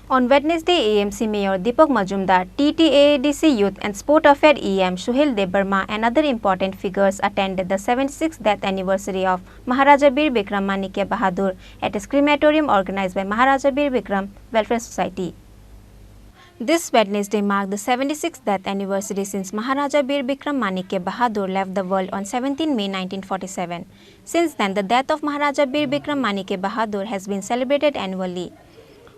On Wednesday, AMC Mayor Deepak Majumdar, TTAADC Youth and Sport Affair EM Suhail Debarma and other important figures attended the 76th death anniversary of Maharaja Bir Bikram Manikya Bahadur at a crematorium organized by Maharaja Bir Bikram Welfare Society. This Wednesday marked the 76th death anniversary since Maharaja Bir Bikram Manikya Bahadur left the world on 17 May 1947. Since then, the death of Maharaja Bir Bikram Manikya Bahadur has been celebrated annually.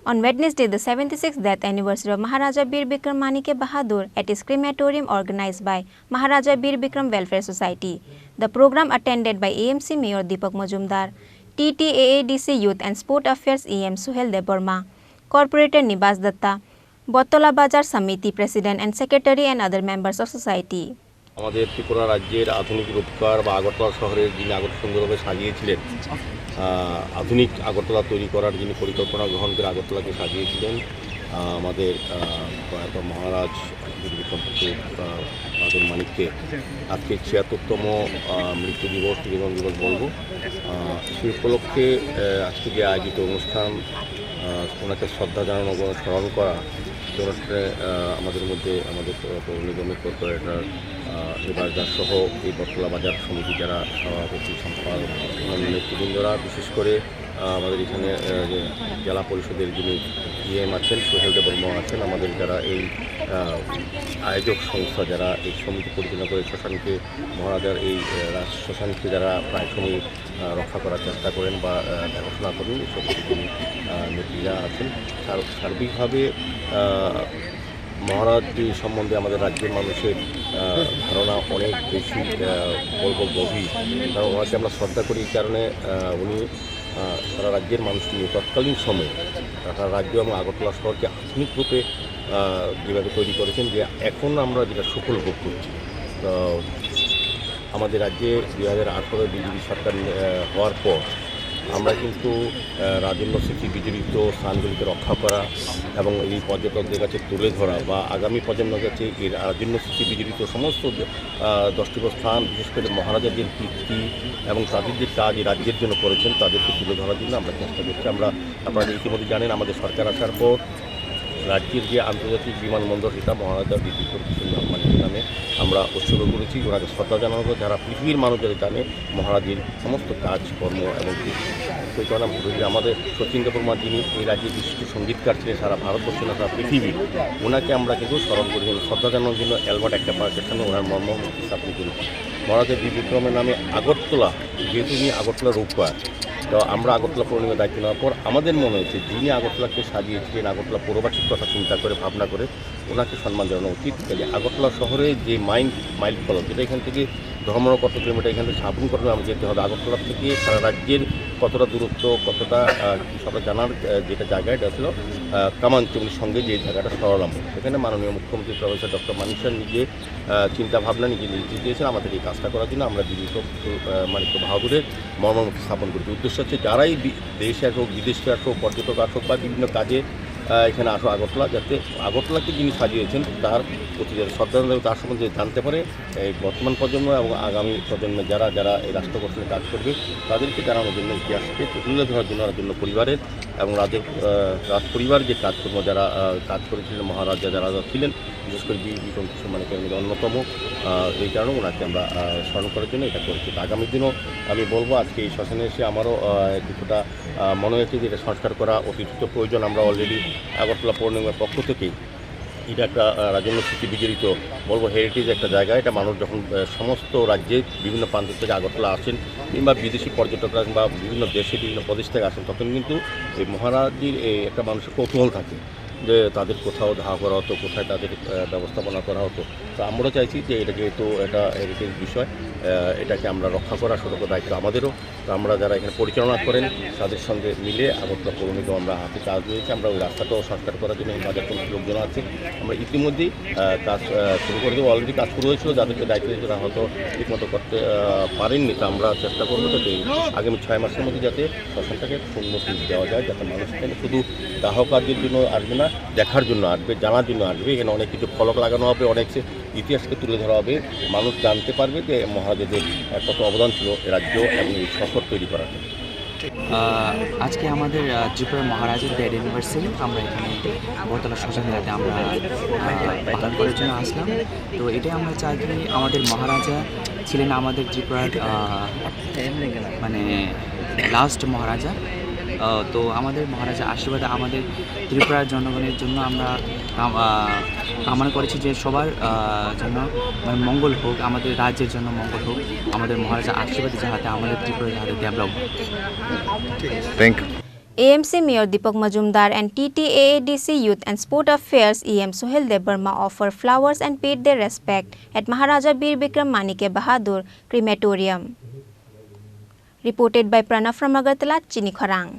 On Wednesday, the 76th death anniversary of Maharaja Bir Bikram Manikya Bahadur at his crematorium organized by Maharaja Bir Bikram Welfare Society. The program attended by AMC Mayor Deepak Majumdar, TTAADC Youth and Sport Affairs EM Suhail Debarma, Corporator Nibas Datta, Botola Bazar Samiti President and Secretary and other members of society. আমাদের ত্রিপুরা রাজ্যের আধুনিক রূপকার বা আগরতলা শহরের যিনি সুন্দরভাবে সাজিয়েছিলেন, আধুনিক আগরতলা তৈরি করার যিনি পরিকল্পনা গ্রহণ করে আগরতলাকে সাজিয়েছিলেন, আমাদের প্রয়াত মহারাজ বিক্রম বাহাদুর মানিককে আজকে ৭৬তম মৃত্যু দিবস জীবন দিবস বলব। সেই উপলক্ষে আজকে যে আয়োজিত অনুষ্ঠান, ওনাকে শ্রদ্ধা জানানো, স্মরণ করা, অনুষ্ঠানে আমাদের মধ্যে আমাদের পৌর নিগমের কর্পোরেটর নিবাসদার সহ এই বটতলা বাজার সমিতি যারা সভাপতি সম্পাদক নেতৃবৃন্দরা, বিশেষ করে আমাদের এখানে জেলা পরিষদের যিনি ইএম আছেন সুহেল দেববর্মা আছেন, আমাদের যারা এই আয়োজক সংস্থা যারা এই সমিতি পরিচালনা করে শ্মশানকে, মহারাজার এই শ্মশানকে যারা প্রায় সময় রক্ষা করার চেষ্টা করেন বা দেখাশোনা করেন, এই সব যিনি নেত্রীরা আছেন। সার্বিকভাবে মহারাজজি সম্বন্ধে আমাদের রাজ্যের মানুষের ধারণা অনেক বেশি বলব গভীর, কারণ ওনাকে আমরা শ্রদ্ধা করি এই কারণে উনি সারা রাজ্যের মানুষ নিয়ে তৎকালীন সময়ে সারা রাজ্য এবং আগরতলা শহরকে আধুনিক রূপে যেভাবে তৈরি করেছেন, যে এখন আমরা যেটা সুফল ভোগ করছি। তো আমাদের রাজ্যে 2018 বিজেপি সরকার হওয়ার পর আমরা কিন্তু রাজন্য স্মৃতি বিজড়িত স্থানগুলিকে রক্ষা করা এবং এই পর্যটকদের কাছে তুলে ধরা বা আগামী প্রজন্মের কাছে এই রাজন্য স্মৃতি বিজড়িত সমস্ত দর্শনীয় স্থান, বিশেষ করে মহারাজাদের কীর্তি এবং তাদের যে কাজ এই রাজ্যের জন্য করেছেন তাদেরকে তুলে ধরার জন্য আমরা চেষ্টা করছি। আপনারা ইতিমধ্যে জানেন, আমাদের সরকার আসার পর রাজ্যের যে আন্তর্জাতিক বিমানবন্দর, সেটা মহারাজা বিক্রম মানিকের নামে আমরা উৎসর্গ করেছি। ওনাকে শ্রদ্ধা জানানো, যারা পৃথিবীর মানুষ যারা জানে মহারাজের সমস্ত কাজকর্ম এবং সেই কারণে আমাদের শচীন দেববর্মা, যিনি এই রাজ্যের বিশিষ্ট সঙ্গীতকার ছিলেন সারা ভারতবর্ষে না সারা পৃথিবীর, ওনাকে আমরা কিন্তু স্মরণ করি, শ্রদ্ধা জানানোর জন্য অ্যালবার্ট একটা পার্কের সামনে ওনার মর্মমূর্তি স্থাপন করেছি। মহারাজা বীর বিক্রমের নামে আগরতলা, যেহেতু উনি আগরতলা রূপকার, তো আমরা আগরতলা পৌর নিগমের দায়িত্ব নেওয়ার পর আমাদের মনে হয়েছে যিনি আগরতলাকে সাজিয়েছিলেন, আগরতলা পৌরবাসীর কথা চিন্তা করে ভাবনা করে ওনাকে সম্মান জানানো উচিত। আগরতলা শহরে যে মাইল ফলক, যেটা এখান থেকে ধর্মর কত কিলোমিটার, এখান থেকে সাবুন কত আমাকে যেতে হবে, আগরতলা থেকে সারা রাজ্যের কতটা দূরত্ব, কতটা সবাই জানার যেটা জায়গা, এটা ছিল কামাঞ্চলির সঙ্গে যে জায়গাটা সরলাম, সেখানে মাননীয় মুখ্যমন্ত্রী প্রফেসর ডক্টর মানিকয়া নিজে চিন্তাভাবনা নিজে নির্দেশ দিয়েছেন আমাদের এই কাজটা করার জন্য। আমরা মানিক্য বাহাদুরের মর্মমূর্তি স্থাপন করছি। উদ্দেশ্য হচ্ছে যারাই দেশে আসুক, বিদেশে আসুক, পর্যটক আসুক বা বিভিন্ন কাজে এখানে আসো আগরতলা, যাতে আগরতলাকে যিনি সাজিয়েছেন তার প্রতি শ্রদ্ধা তার সম্বন্ধে জানতে পারে এই বর্তমান প্রজন্ম এবং আগামী প্রজন্মে যারা যারা এই রাষ্ট্র গঠনে কাজ করবে তাদেরকে জানানোর জন্য, ইতিহাসকে তুলে ধরার জন্য পরিবারের এবং রাজ পরিবার যে কাজকর্ম যারা কাজ করেছিলেন, মহারাজা যারা ছিলেন, বিশেষ করে বিক্রম মানিকের মধ্যে অন্যতম, এই কারণে ওনাকে আমরা স্মরণ করার জন্য এটা করেছি। আগামী দিনও আমি বলবো, আজকে এই শ্মশানে এসে আমারও কিছুটা মনে হয়েছে যে এটা সংস্কার করা অতিরিক্ত প্রয়োজন। আমরা অলরেডি আগরতলা পৌর নিগমের পক্ষ থেকেই এটা একটা রাজন্য স্মৃতি বিজড়িত বলবো হেরিটেজ একটা জায়গা। এটা মানুষ যখন সমস্ত রাজ্যে বিভিন্ন প্রান্ত থেকে আগরতলা আসেন কিংবা বিদেশি পর্যটকরা বা বিভিন্ন দেশে বিভিন্ন প্রদেশ থেকে আসেন, তখন কিন্তু এই মহারাজের একটা মানুষের কৌতূহল থাকে যে তাদের কোথাও ধাওয়া করা হতো, কোথায় তাদের ব্যবস্থাপনা করা হতো। তো আমরা চাইছি যে এটা যেহেতু এটা হেরিটেজ বিষয়, এটাকে আমরা রক্ষা করার সতর্ক দায়িত্ব আমাদেরও। তো আমরা যারা এখানে পরিচালনা করেন তাদের সঙ্গে মিলে আগরতলা পৌর নিগম আমরা হাতে কাজ নিয়েছি। আমরা ওই রাস্তাটাও সংস্কার করার জন্য বাজার কমিটির লোকজন আছে, আমরা ইতিমধ্যেই কাজ শুরু করে দেবো। অলরেডি কাজ শুরু হয়েছিল, যাদেরকে দায়িত্ব দিয়েছে তারা হয়তো ঠিকমতো করতে পারেননি। তো আমরা চেষ্টা করবো যাতে আগামী 6 মাসের মধ্যে যাতে শ্মশানটাকে উন্নতি দেওয়া যায়, যাতে মানুষ এখানে শুধু দাহ কার্যের জন্য আসবে না, দেখার জন্য আসবে, জানার জন্য আসবে। এখানে অনেক কিছু ফলক লাগানো হবে, অনেক ইতিহাসকে তুলে ধরা হবে, মানুষ জানতে পারবে যে মহারাজাদের কত অবদান ছিল রাজ্য এবং এই শহর তৈরি করার জন্য। আজকে আমাদের ত্রিপুরা মহারাজার ডেড ইউনিভার্সিটি আমরা এখানে বতলা শ্মশান ঘাটে আমরা পালন করার জন্য আসলাম। তো এটাই আমরা চাই কি আমাদের মহারাজা ছিলেন আমাদের ত্রিপুরার মানে লাস্ট মহারাজা। তো আমাদের মহারাজা আশীর্বাদে আমাদের ত্রিপুরার জনগণের জন্য আমরা কামনা করেছি যে সবার জন্য মানে মঙ্গল হোক, আমাদের রাজ্যের জন্য মঙ্গল হোক, আমাদের মহারাজা আশীর্বাদে যাহাতে আমাদের ত্রিপুরা যাহাতে develop. Thank you. AMC Mayor Deepak Majumdar and TTAADC Youth and Sport Affairs EM Sohel Debarma offer flowers and paid their respect at Maharaja Bir Bikram Manikya Bahadur Crematorium. Reported by Pranav from Agartala, Chini, Khorang.